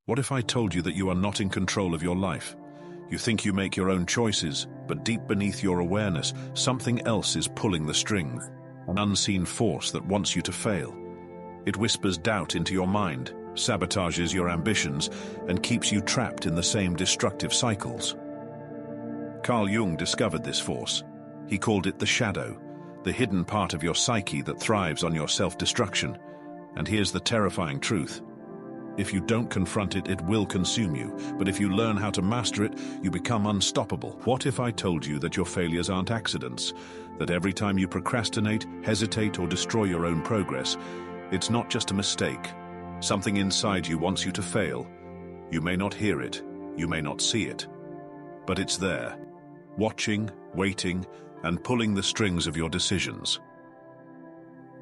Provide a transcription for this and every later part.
What if I told you that you are not in control of your life? You think you make your own choices, but deep beneath your awareness, something else is pulling the strings. An unseen force that wants you to fail. It whispers doubt into your mind, sabotages your ambitions, and keeps you trapped in the same destructive cycles. Carl Jung discovered this force. He called it the shadow, the hidden part of your psyche that thrives on your self-destruction. And here's the terrifying truth. If you don't confront it, it will consume you. But if you learn how to master it, you become unstoppable. What if I told you that your failures aren't accidents? That every time you procrastinate, hesitate, or destroy your own progress, it's not just a mistake. Something inside you wants you to fail. You may not hear it, you may not see it, but it's there, watching, waiting, and pulling the strings of your decisions.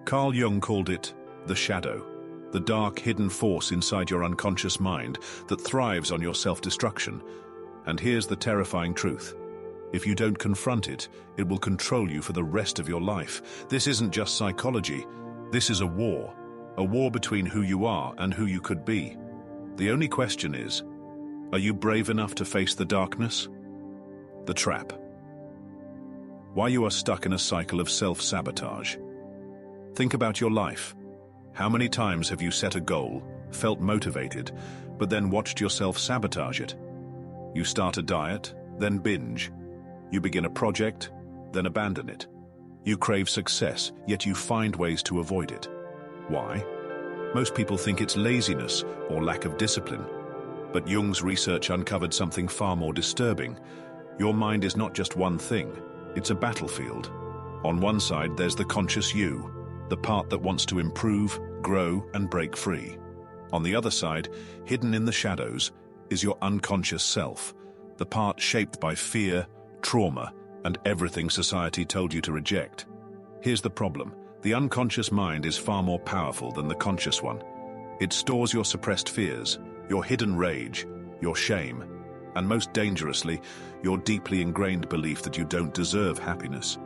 Carl Jung called it the shadow. The dark, hidden force inside your unconscious mind that thrives on your self-destruction. And here's the terrifying truth. If you don't confront it, it will control you for the rest of your life. This isn't just psychology. This is a war between who you are and who you could be. The only question is, are you brave enough to face the darkness? The trap. Why you are stuck in a cycle of self-sabotage. Think about your life. How many times have you set a goal, felt motivated, but then watched yourself sabotage it? You start a diet, then binge. You begin a project, then abandon it. You crave success, yet you find ways to avoid it. Why? Most people think it's laziness or lack of discipline. But Jung's research uncovered something far more disturbing. Your mind is not just one thing, it's a battlefield. On one side, there's the conscious you, the part that wants to improve, grow, and break free. On the other side, hidden in the shadows, is your unconscious self, the part shaped by fear, trauma, and everything society told you to reject. Here's the problem. The unconscious mind is far more powerful than the conscious one. It stores your suppressed fears, your hidden rage, your shame, and most dangerously, your deeply ingrained belief that you don't deserve happiness.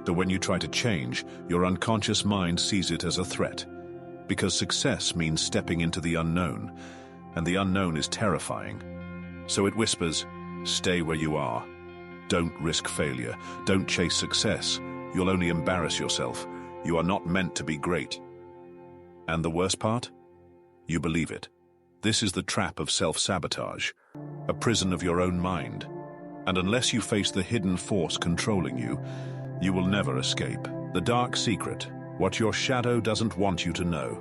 So when you try to change, your unconscious mind sees it as a threat. Because success means stepping into the unknown, and the unknown is terrifying. So it whispers, stay where you are. Don't risk failure. Don't chase success. You'll only embarrass yourself. You are not meant to be great. And the worst part? You believe it. This is the trap of self-sabotage, a prison of your own mind. And unless you face the hidden force controlling you, you will never escape. The dark secret, what your shadow doesn't want you to know.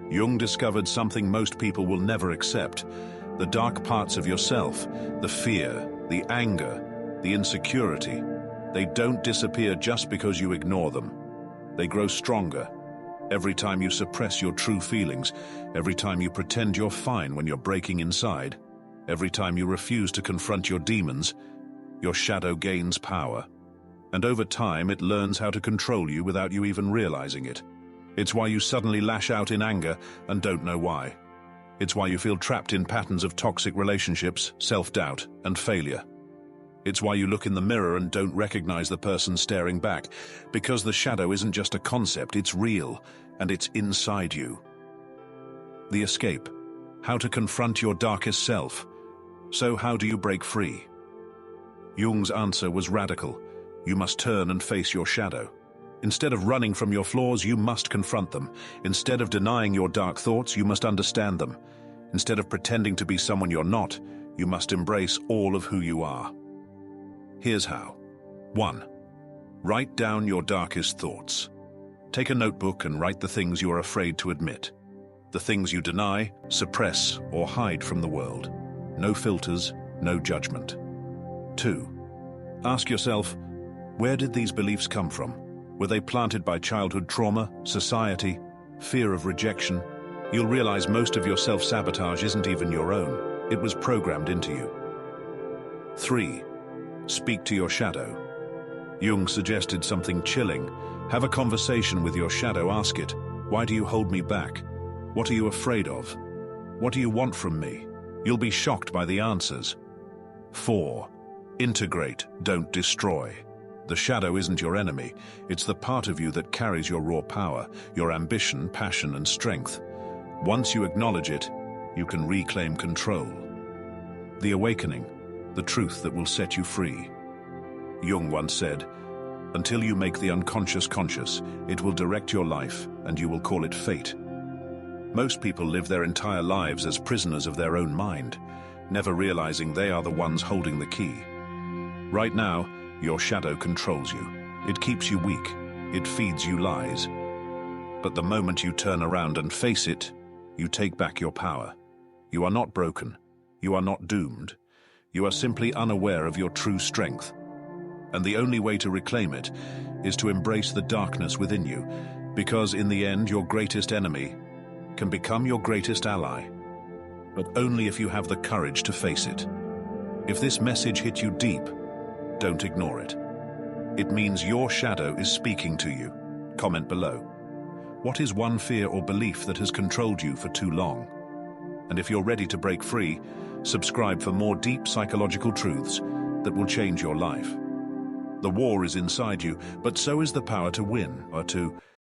Jung discovered something most people will never accept. The dark parts of yourself, the fear, the anger, the insecurity, they don't disappear just because you ignore them. They grow stronger. Every time you suppress your true feelings, every time you pretend you're fine when you're breaking inside, every time you refuse to confront your demons, your shadow gains power. And over time, it learns how to control you without you even realizing it. It's why you suddenly lash out in anger and don't know why. It's why you feel trapped in patterns of toxic relationships, self-doubt, and failure. It's why you look in the mirror and don't recognize the person staring back, because the shadow isn't just a concept, it's real, and it's inside you. The escape. How to confront your darkest self. So how do you break free? Jung's answer was radical. You must turn and face your shadow. Instead of running from your flaws, you must confront them. Instead of denying your dark thoughts, you must understand them. Instead of pretending to be someone you're not, you must embrace all of who you are. Here's how. 1. Write down your darkest thoughts. Take a notebook and write the things you are afraid to admit. The things you deny, suppress, or hide from the world. No filters, no judgment. 2. Ask yourself, where did these beliefs come from? Were they planted by childhood trauma, society, fear of rejection? You'll realize most of your self-sabotage isn't even your own. It was programmed into you. 3. Speak to your shadow. Jung suggested something chilling. Have a conversation with your shadow. Ask it, why do you hold me back? What are you afraid of? What do you want from me? You'll be shocked by the answers. 4. Integrate, don't destroy. The shadow isn't your enemy. It's the part of you that carries your raw power, your ambition, passion, and strength. Once you acknowledge it, you can reclaim control. The awakening, the truth that will set you free. Jung once said, "Until you make the unconscious conscious, it will direct your life, and you will call it fate." Most people live their entire lives as prisoners of their own mind, never realizing they are the ones holding the key. Right now, your shadow controls you. It keeps you weak. It feeds you lies. But the moment you turn around and face it, you take back your power. You are not broken. You are not doomed. You are simply unaware of your true strength. And the only way to reclaim it is to embrace the darkness within you, because in the end, your greatest enemy can become your greatest ally. But only if you have the courage to face it. If this message hit you deep, don't ignore it. It means your shadow is speaking to you. Comment below. What is one fear or belief that has controlled you for too long? And if you're ready to break free, subscribe for more deep psychological truths that will change your life. The war is inside you, but so is the power to win, or to